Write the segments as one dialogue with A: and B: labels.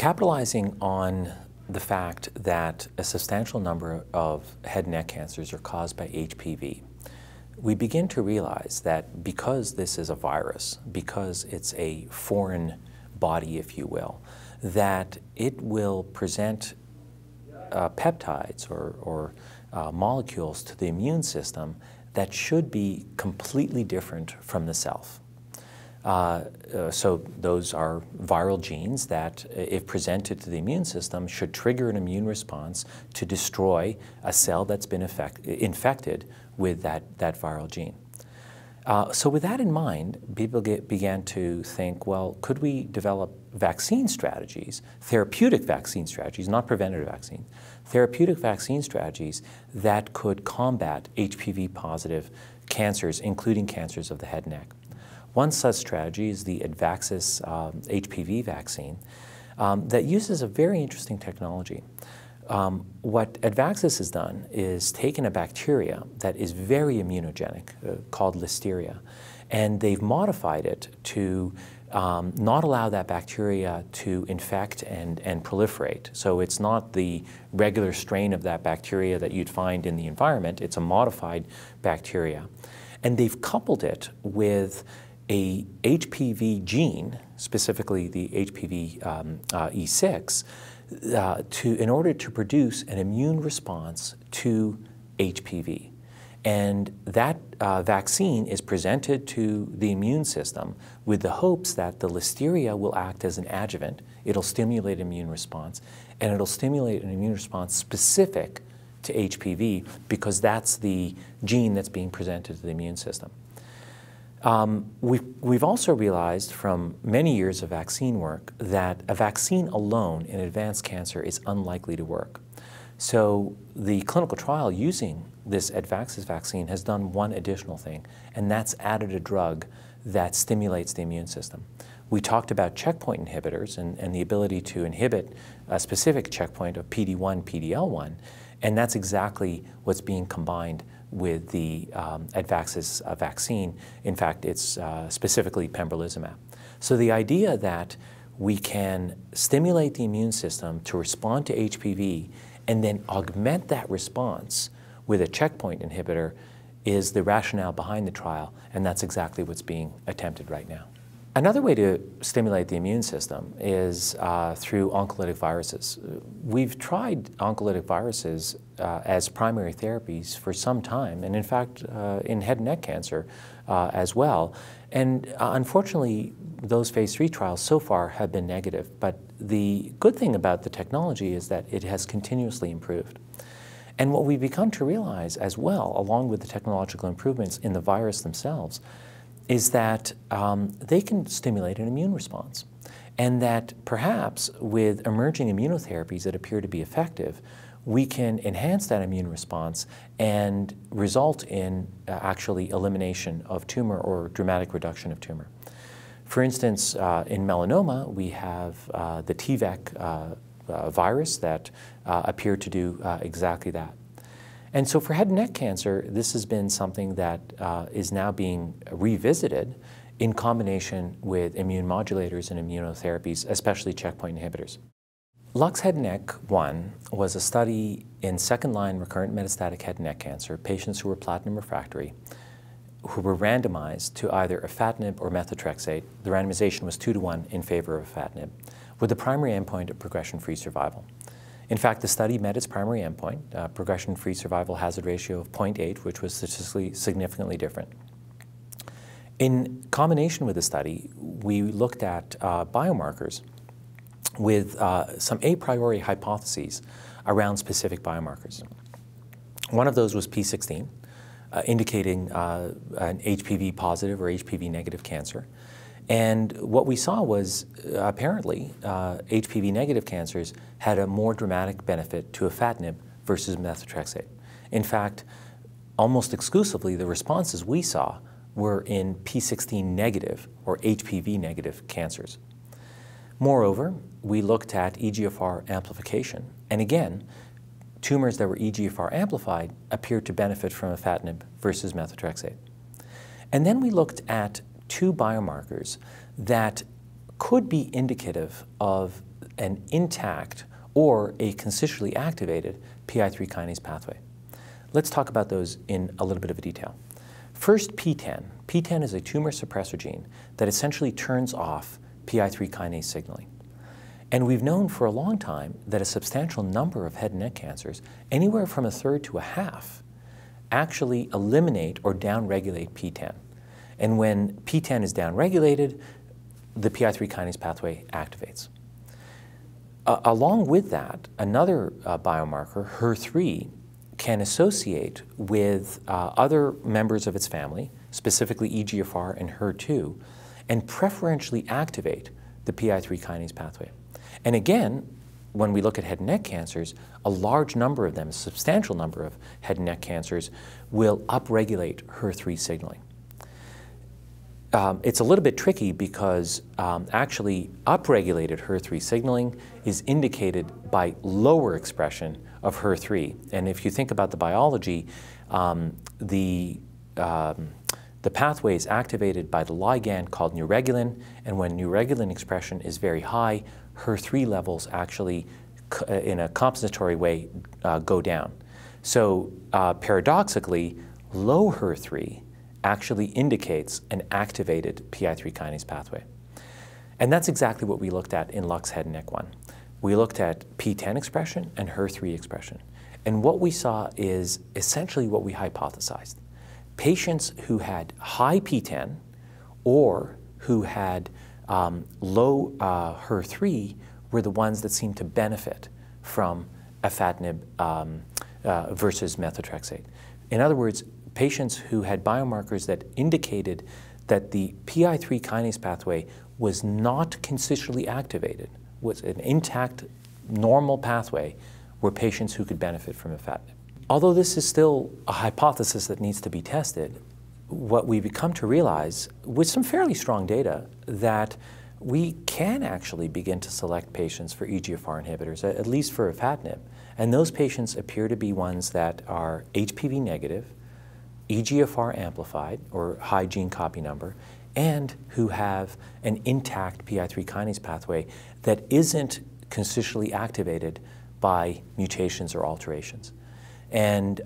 A: Capitalizing on the fact that a substantial number of head and neck cancers are caused by HPV, we begin to realize that because this is a virus, because it's a foreign body, if you will, that it will present peptides or molecules to the immune system that should be completely different from the self. So those are viral genes that, if presented to the immune system, should trigger an immune response to destroy a cell that's been infected with that viral gene. So with that in mind, people began to think, well, could we develop vaccine strategies, therapeutic vaccine strategies, not preventative vaccines, therapeutic vaccine strategies that could combat HPV-positive cancers, including cancers of the head and neck. One such strategy is the Advaxis HPV vaccine that uses a very interesting technology. What Advaxis has done is taken a bacteria that is very immunogenic, called Listeria, and they've modified it to not allow that bacteria to infect and proliferate. So it's not the regular strain of that bacteria that you'd find in the environment. It's a modified bacteria. And they've coupled it with a HPV gene, specifically the HPV E6, in order to produce an immune response to HPV. And that vaccine is presented to the immune system with the hopes that the Listeria will act as an adjuvant. It'll stimulate an immune response, and it'll stimulate an immune response specific to HPV because that's the gene that's being presented to the immune system. We've also realized from many years of vaccine work that a vaccine alone in advanced cancer is unlikely to work. So the clinical trial using this Advaxis vaccine has done one additional thing, and that's added a drug that stimulates the immune system. We talked about checkpoint inhibitors and the ability to inhibit a specific checkpoint of PD-1, PD-L1, and that's exactly what's being combined with the Advaxis vaccine. In fact, it's specifically pembrolizumab. So the idea that we can stimulate the immune system to respond to HPV and then augment that response with a checkpoint inhibitor is the rationale behind the trial, and that's exactly what's being attempted right now. Another way to stimulate the immune system is through oncolytic viruses. We've tried oncolytic viruses as primary therapies for some time, and in fact in head and neck cancer as well. And unfortunately, those phase 3 trials so far have been negative. But the good thing about the technology is that it has continuously improved. And what we've become to realize as well, along with the technological improvements in the virus themselves, is that they can stimulate an immune response, and that perhaps with emerging immunotherapies that appear to be effective, we can enhance that immune response and result in actually elimination of tumor or dramatic reduction of tumor. For instance, in melanoma, we have the TVEC virus that appear to do exactly that. And so for head and neck cancer, this has been something that is now being revisited in combination with immune modulators and immunotherapies, especially checkpoint inhibitors. Lux Head Neck 1 was a study in second-line recurrent metastatic head and neck cancer, patients who were platinum refractory, who were randomized to either afatinib or methotrexate. The randomization was 2-to-1 in favor of afatinib, with the primary endpoint of progression-free survival. In fact, the study met its primary endpoint, progression-free survival hazard ratio of 0.8, which was statistically significantly different. In combination with the study, we looked at biomarkers with some a priori hypotheses around specific biomarkers. One of those was P16, indicating an HPV positive or HPV negative cancer. And what we saw was apparently HPV negative cancers had a more dramatic benefit to afatinib versus methotrexate. In fact, almost exclusively the responses we saw were in P16 negative or HPV negative cancers. Moreover, we looked at EGFR amplification, and again, tumors that were EGFR amplified appeared to benefit from afatinib versus methotrexate. And then we looked at two biomarkers that could be indicative of an intact or a constitutionally activated PI3 kinase pathway. Let's talk about those in a little bit of detail. First, PTEN. PTEN is a tumor suppressor gene that essentially turns off PI3 kinase signaling. And we've known for a long time that a substantial number of head and neck cancers, anywhere from a third to a half, actually eliminate or downregulate PTEN. And when PTEN is downregulated, the PI3 kinase pathway activates. Along with that, another biomarker, HER3, can associate with other members of its family, specifically EGFR and HER2, and preferentially activate the PI3 kinase pathway. And again, when we look at head and neck cancers, a large number of them, a substantial number of head and neck cancers, will upregulate HER3 signaling. It's a little bit tricky because actually upregulated HER3 signaling is indicated by lower expression of HER3. And if you think about the biology, the pathway is activated by the ligand called neuregulin, and when neuregulin expression is very high, HER3 levels actually, in a compensatory way, go down. So paradoxically, low HER3 actually indicates an activated PI3 kinase pathway. And that's exactly what we looked at in Lux Head Neck 1. We looked at PTEN expression and HER3 expression. And what we saw is essentially what we hypothesized. Patients who had high PTEN or who had low HER3 were the ones that seemed to benefit from afatinib versus methotrexate. In other words, patients who had biomarkers that indicated that the PI3 kinase pathway was not constitutionally activated, was an intact, normal pathway, were patients who could benefit from afatinib. Although this is still a hypothesis that needs to be tested, what we've come to realize, with some fairly strong data, that we can actually begin to select patients for EGFR inhibitors, at least for afatinib. And those patients appear to be ones that are HPV negative, EGFR amplified, or high gene copy number, and who have an intact PI3 kinase pathway that isn't constitutionally activated by mutations or alterations. And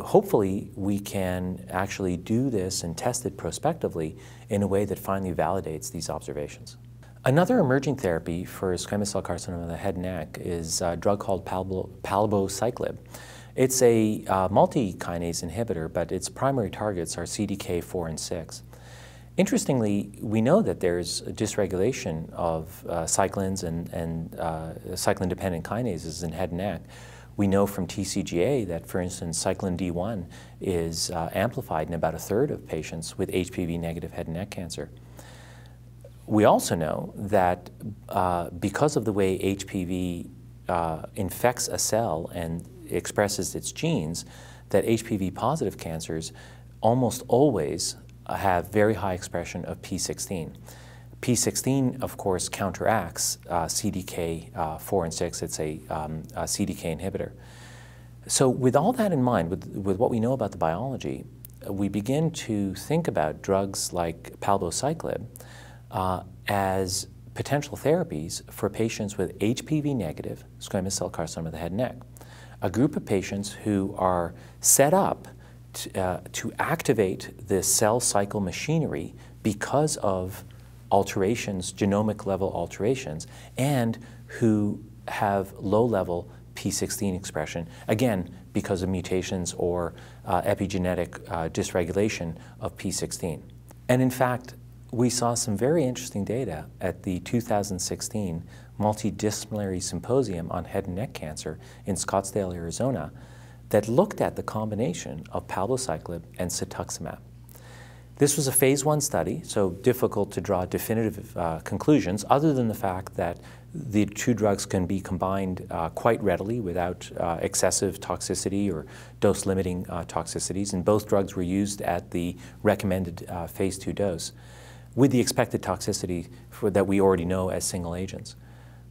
A: hopefully we can actually do this and test it prospectively in a way that finally validates these observations. Another emerging therapy for squamous cell carcinoma of the head and neck is a drug called Palbociclib. It's a multi-kinase inhibitor, but its primary targets are CDK4 and 6. Interestingly, we know that there's a dysregulation of cyclins and cyclin-dependent kinases in head and neck. We know from TCGA that, for instance, cyclin D1 is amplified in about a third of patients with HPV-negative head and neck cancer. We also know that because of the way HPV infects a cell and expresses its genes, that HPV-positive cancers almost always have very high expression of P16. P16, of course, counteracts CDK4 and 6. It's a CDK inhibitor. So with all that in mind, with what we know about the biology, we begin to think about drugs like Palbociclib as potential therapies for patients with HPV-negative squamous cell carcinoma of the head and neck, a group of patients who are set up to activate the cell cycle machinery because of alterations, genomic level alterations, and who have low level P16 expression, again, because of mutations or epigenetic dysregulation of P16. And in fact, we saw some very interesting data at the 2016 Multidisciplinary Symposium on Head and Neck Cancer in Scottsdale, Arizona, that looked at the combination of palbociclib and cetuximab. This was a phase 1 study, so difficult to draw definitive conclusions, other than the fact that the two drugs can be combined quite readily without excessive toxicity or dose-limiting toxicities, and both drugs were used at the recommended phase 2 dose, with the expected toxicity that we already know as single agents.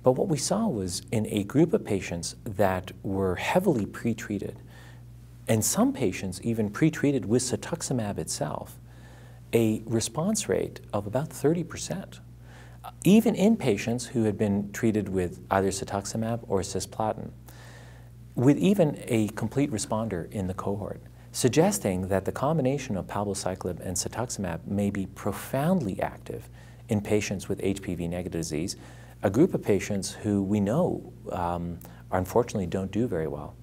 A: But what we saw was in a group of patients that were heavily pretreated, and some patients even pretreated with cetuximab itself, a response rate of about 30%. even in patients who had been treated with either cetuximab or cisplatin, with even a complete responder in the cohort, suggesting that the combination of palbociclib and cetuximab may be profoundly active in patients with HPV-negative disease, a group of patients who we know unfortunately don't do very well.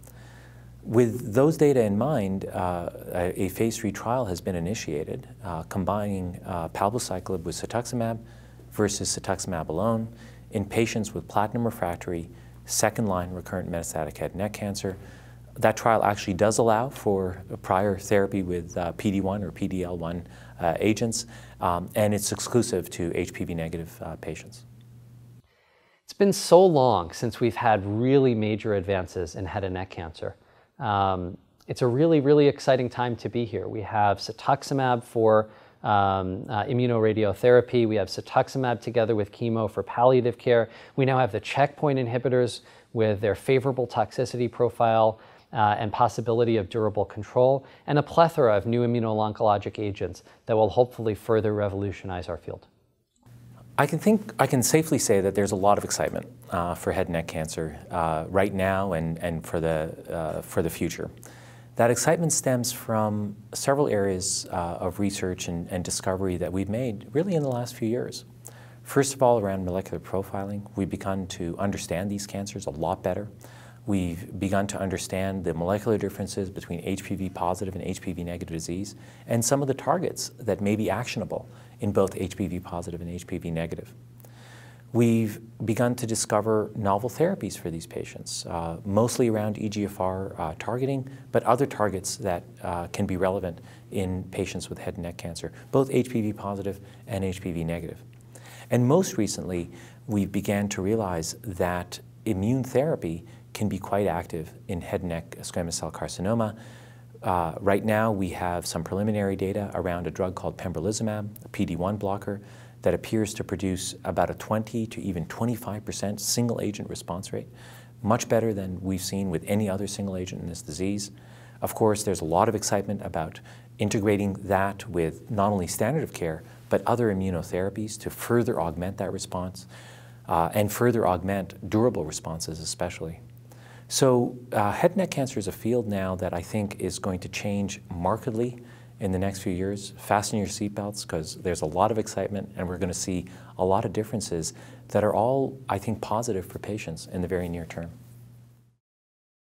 A: With those data in mind, a phase 3 trial has been initiated combining palbociclib with cetuximab versus cetuximab alone in patients with platinum-refractory second-line recurrent metastatic head and neck cancer. That trial actually does allow for a prior therapy with PD-1 or PD-L1 agents, and it's exclusive to HPV-negative patients.
B: It's been so long since we've had really major advances in head and neck cancer. It's a really, really exciting time to be here. We have cetuximab for immunoradiotherapy. We have cetuximab together with chemo for palliative care. We now have the checkpoint inhibitors with their favorable toxicity profile and possibility of durable control, and a plethora of new immuno-oncologic agents that will hopefully further revolutionize our field.
A: I can safely say that there's a lot of excitement for head and neck cancer right now and for the future. That excitement stems from several areas of research and discovery that we've made really in the last few years. First of all, around molecular profiling, we've begun to understand these cancers a lot better. We've begun to understand the molecular differences between HPV positive and HPV negative disease and some of the targets that may be actionable in both HPV positive and HPV negative. We've begun to discover novel therapies for these patients, mostly around EGFR targeting, but other targets that can be relevant in patients with head and neck cancer, both HPV positive and HPV negative. And most recently, we began to realize that immune therapy can be quite active in head and neck squamous cell carcinoma. Right now, we have some preliminary data around a drug called pembrolizumab, a PD-1 blocker, that appears to produce about a 20 to even 25% single-agent response rate, much better than we've seen with any other single agent in this disease. Of course, there's a lot of excitement about integrating that with not only standard of care, but other immunotherapies to further augment that response and further augment durable responses especially. So head and neck cancer is a field now that I think is going to change markedly in the next few years. Fasten your seatbelts because there's a lot of excitement and we're going to see a lot of differences that are all, I think, positive for patients in the very near term.